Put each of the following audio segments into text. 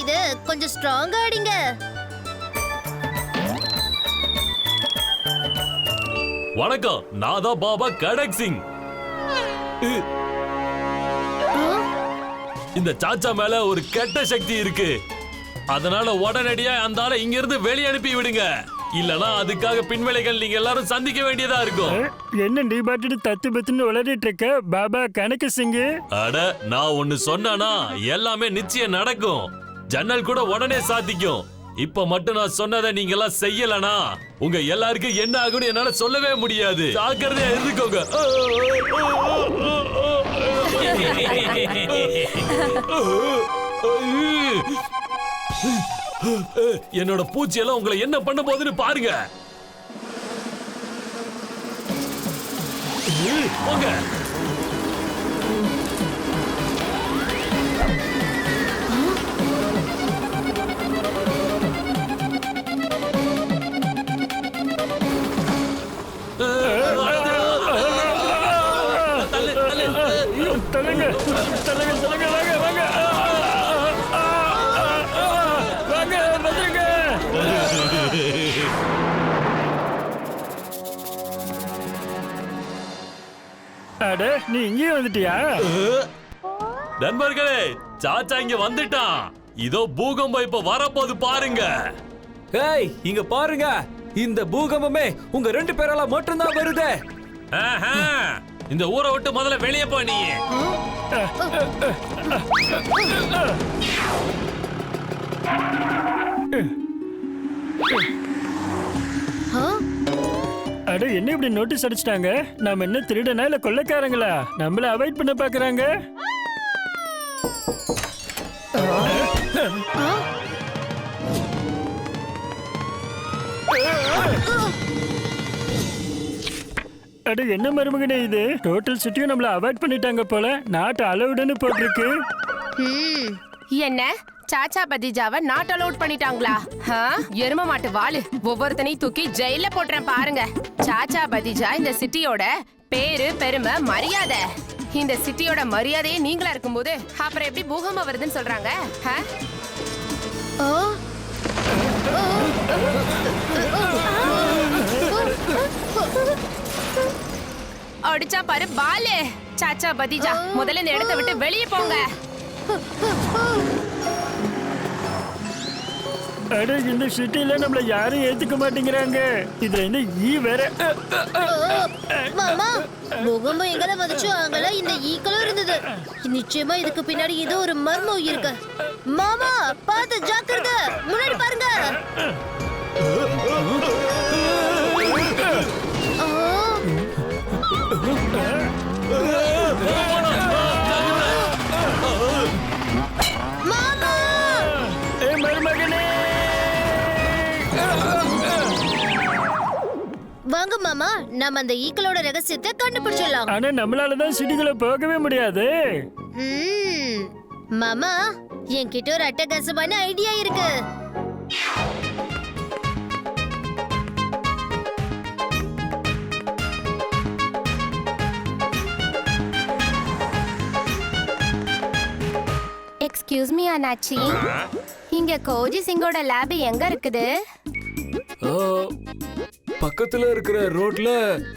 இது? கொஞ்சம் ஸ்ட்ராங்கா அடிங்க. வணக்கம், நான் தான் பாபா கடக் சிங். இந்த சாச்சா மேல ஒரு கெட்ட சக்தி இருக்கு. அதனால உடனடியா அந்த ஆளை இங்க இருந்து வெளியே அனுப்பி விடுங்க. இல்லனா அதுக்காக பின்விளைகள் நீங்க எல்லாரும் சந்திக்க வேண்டியதா இருக்கும். என்ன நீ பாட்டு தத்து பத்துன்னு விளையாடிட்டு இருக்க பாபா கணக்கு சிங்கு? அட, நான் ஒன்னு சொன்னானா எல்லாமே நிச்சயம் நடக்கும். ஜன்னல் கூட உடனே சாத்திக்கும். இப்ப மட்டும் நான் சொன்னதை நீங்க எல்லாம் செய்யலனா உங்க எல்லாருக்கும் என்ன ஆகும்னு என்னால சொல்லவே முடியாது. ஜாக்கிரதையா இருந்துக்கோங்க. என்னோட பூச்சி எல்லாம் உங்களை என்ன பண்ண போகுதுன்னு பாருங்க. போங்க. தள்ளுங்க தள்ளுங்க தள்ளுங்க, வாங்க வாங்க வாங்க வந்துருங்க. அட, நீ இங்கே வந்துட்டியா? நண்பர்களே, சாச்சா இங்க வந்துட்டான். இதோ பூகம்பம் இப்ப வரப்போது பாருங்க. ஏய், இங்க பாருங்க. இந்த பூகம்பமே உங்க 2 பேரால மட்டும்தான் வருது. இந்த ஊரை விட்டு முதல்ல வெளியே போ நீ. அட, என்ன இப்படி நோட்டீஸ் அடிச்சிட்டாங்க? நாம என்ன திருடனா இல்ல கொள்ளைக்காரங்களா? நம்மள அவாய்ட் பண்ண பாக்குறாங்க. அட, என்ன மருமகனே இது? டோட்டல் சிட்டியும் நம்மள அவாய்ட் பண்ணிட்டாங்க போல. நாட்டு அலவுடுன்னு போட்டிருக்கு. என்ன சாச்சா பத்திஜாவை நாட் அலவுட் பண்ணிட்டாங்களா? எரும மாட்டு வாளு, ஒவ்வொருத்தனையும் தூக்கி ஜெயில போட்டுறேன் பாருங்க. சாச்சா பத்திஜா இந்த சிட்டியோட பேரு, பெருமை, மரியாதை. இந்த சிட்டியோட மரியாதையே நீங்களா இருக்கும்போது அப்புறம் எப்படி பூகம்பம் வருதுன்னு சொல்றாங்க? அடிச்சா பாரு பாலு. சாச்சா பத்திஜா, முதல்ல இந்த இடத்தை விட்டு வெளியே போங்க. அட, இந்த சிட்டில நம்மள யாரும் ஏத்துக்க மாட்டேங்கிறாங்க. இதுல என்ன ஈ வேற. மாமா, பூகம்பம் எங்கெல்லாம் வந்துச்சோ அங்கெல்லாம் இந்த ஈக்களும் இருந்தது. நிச்சயமா இதுக்கு பின்னாடி ஏதோ ஒரு மர்மம் இருக்கு. மாமா, பார்த்து ஜாக்கிரதை, முன்னாடி பாருங்க. மாமா, மருமகனே, வாங்க மாமா, நம்ம அந்த ஈக்களோட ரகசியத்தை கண்டுபிடிச்சிடலாம். ஆனா நம்மளாலதான் சிட்டிக்குள்ள போகவே முடியாது. மாமா, என்கிட்ட ஒரு அட்டகாசமான ஐடியா இருக்கு. எக்ஸ்கியூஸ் மீ அண்ணாச்சி, இங்க கோஜி சிங்கோட லேப் எங்க இருக்குது? பக்கத்துல இருக்கிற ரோட்ல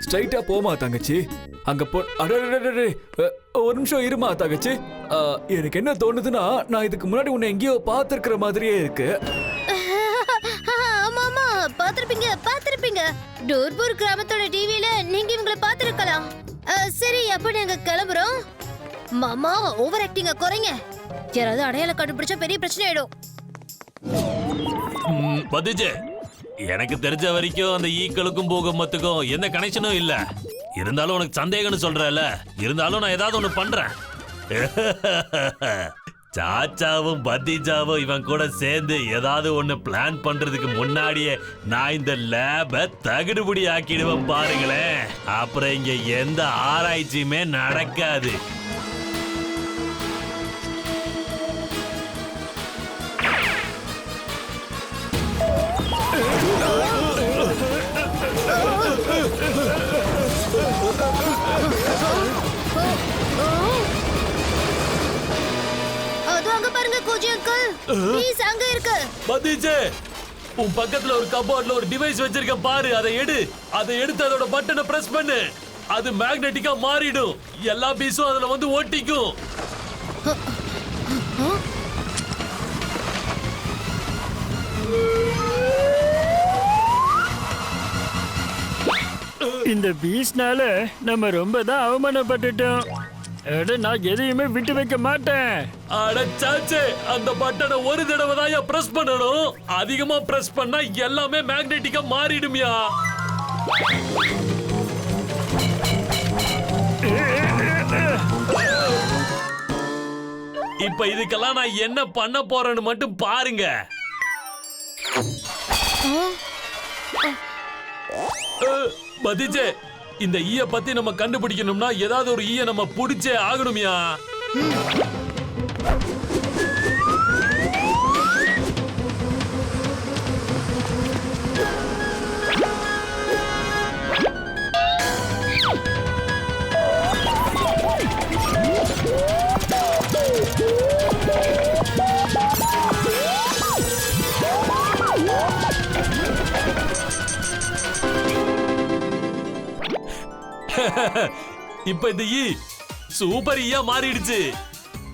ஸ்ட்ரைட்டா போமா தங்கச்சி. அங்க போ. அடடடடே, ஒரு நிமிஷம் இருமா தங்கச்சி. எனக்கு என்ன தோணுதுன்னா, நான் இதுக்கு முன்னாடி உன்னை எங்கேயோ பார்த்திருக்கிற மாதிரியே இருக்கு. ஆமாமா, பாத்திருப்பீங்க. டோர்பூர் கிராமத்தோட டிவில நீங்க இவங்கள பாத்திருக்கலாம். சரி, அப்ப நாங்க கிளம்புறோம். மாமா, ஓவர் ஆக்டிங்க குறைங்க. யாராவது அடையாளம் கண்டுபிடிச்சா பெரிய பிரச்சனை ஆயிடும். பத்திஜே, எனக்கு தெரிஞ்ச வரைக்கும் அந்த ஈக்களுக்கும் பூகம்பத்துக்கும் எந்த கனெக்ஷனும் இல்ல. இருந்தாலும் உனக்கு சந்தேகம்னு சொல்றல, இருந்தாலும் நான் ஏதாவது ஒண்ணு பண்றேன். சாச்சாவும் பத்திஜாவும் இவன் கூட சேர்ந்து ஏதாவது ஒண்ணு பிளான் பண்றதுக்கு முன்னாடியே நான் இந்த லேப தகுடுபடி ஆக்கிடுவேன் பாருங்களேன். அப்புறம் இங்க எந்த ஆராய்ச்சியுமே நடக்காது. அது அங்க பாருங்க கோஜி அங்கிள். பீஸ் அங்க இருக்கு. பதீஜே, உன் பக்கத்துல ஒரு கபோர்ட்ல ஒரு டிவைஸ் வச்சிருக்க பாரு, அதை எடுத்து அதோட பட்டனை பிரஸ் பண்ணு. அது மேக்னெட்டிக்கா மாறிடும். எல்லா பீஸும் அதுல வந்து ஒட்டிக்கும். இந்த பீஸ்னால நம்ம ரொம்ப தான் அவமானப்பட்டுட்டோம். அட நான் எதையுமே விட்டு வைக்க மாட்டேன். அடச்சாச்சே, அந்த பட்டனை ஒரு தடவை தான் பிரஸ் பண்ணணும். அதிகமா பிரஸ் பண்ணா எல்லாமே மேக்னெட்டிக்கா மாறிடும்யா. இப்ப இதுக்கெல்லாம் நான் என்ன பண்ண போறேன்னு மட்டும் பாருங்க. பதீஜே, இந்த ஈய பத்தி நம்ம கண்டுபிடிக்கணும்னா ஏதாவது ஒரு ஈய நம்ம புடிச்சே ஆகணும்யா. இப்ப இந்த ஈ சூப்பர் ஈயா மாறிடுச்சு.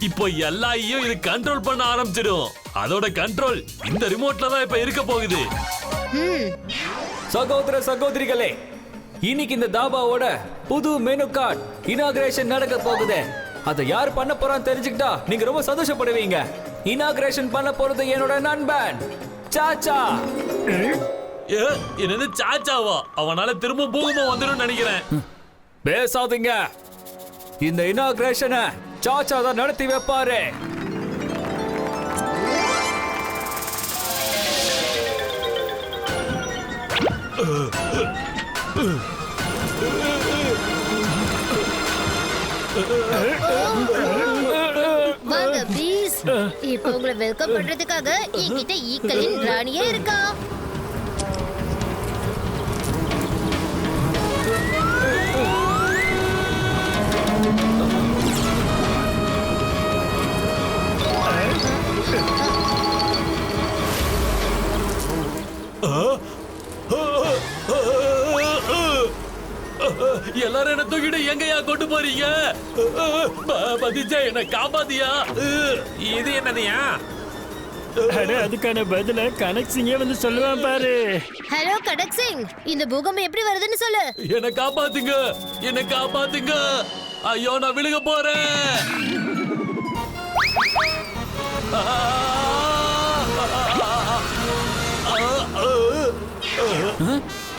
இப்போ எல்லா ஈயும் இது கண்ட்ரோல் பண்ண ஆரம்பிச்சிடும். அதோட கண்ட்ரோல் இந்த ரிமோட்ல தான் இப்ப இருக்க போகுது. சகோதர சகோதரிகளே, இன்னைக்கு இந்த தாபாவோட புது மெனு கார்டு இனாகிரேஷன் நடக்க போகுது. அதை யார் பண்ண போறான்னு தெரிஞ்சுக்கிட்டா நீங்க ரொம்ப சந்தோஷப்படுவீங்க. இனாகிரேஷன் பண்ண போறது என்னோட நண்பன் சாச்சா. என்னது சாச்சாவா? அவனால திரும்ப பூகமா வந்துடும் நினைக்கிறேன். பேசாதீங்க, இந்த இனாகிரேஷனை சாச்சா தான் நடத்தி வைப்பாரு. வாங்க பீஸ். இப்போ உங்களை வெல்கம் பண்றதுக்காக என்கிட்ட ஈக்களின் ராணியே இருக்கா. எல்லாரும் என்ன தூக்கிட்டு எங்கயா கொண்டு போறீங்க? பதீஜே, என்ன காப்பாத்தியா? இது என்னதுயா? அட அதுக்கான பதில கனக் சிங்கே வந்து சொல்லுவான் பாரு. ஹலோ கடக் சிங், இந்த பூகம்பம் எப்படி வருதுன்னு சொல்லு. என்ன காப்பாத்துங்க, என்ன காப்பாத்துங்க. ஐயோ, நான் விழுக போறேன்.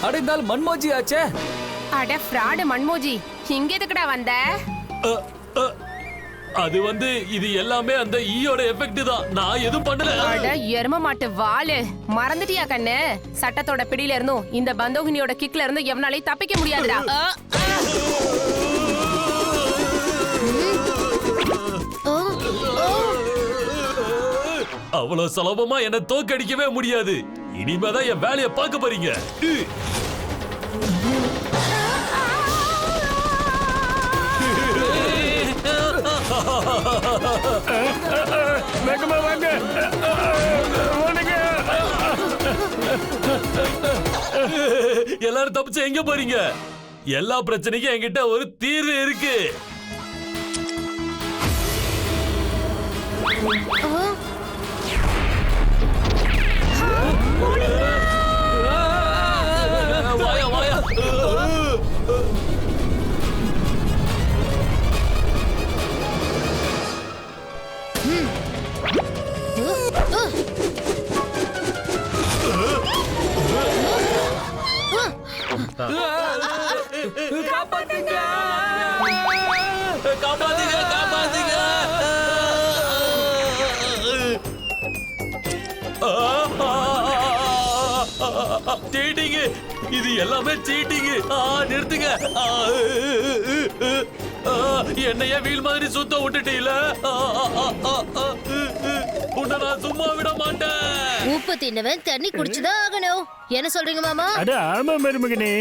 அடைந்தால் மன்மோஜி ஆச்சே. அட ஃப்ராடு மன்மோஜி, இங்க எதுக்குடா வந்த? அது வந்து இது எல்லாமே அந்த ஈயோட எஃபெக்ட் தான். நான் எதுவும் பண்ணல. அட எரும மாட்டு வாலு, மறந்துட்டியா கண்ணு? சட்டத்தோட பிடியில இருந்தும் இந்த பந்தோகினியோட கிக்ல இருந்தும் எவனாலையும் தப்பிக்க முடியாதுடா. அவ்வளவு சுலபமா என்ன தோக்கடிக்கவே முடியாது. இனிமேதான் என் வேலையை பார்க்க போறீங்க. வேகமா வாங்க. எல்லாரும் தப்பிச்சு எங்க போறீங்க? எல்லா பிரச்சனைக்கும் என்கிட்ட ஒரு தீர்வு இருக்கு. வாயா வாயா. காப்பாத்துங்க, காப்பாத்துங்க, காப்பாத்துங்க. சீட்டிங், இது எல்லாமே சீட்டிங். நிறுத்துங்க. என்னைய வீல் மாதிரி சுத்த விட்டுட்டீல. உன்னை நான் சும்மா விட மாட்டேன். உப்பு தின்னவன் தண்ணி குடிச்சுதான் ஆகணும். என்ன சொல்றீங்க மாமா? அட ஆமா மருமகனே.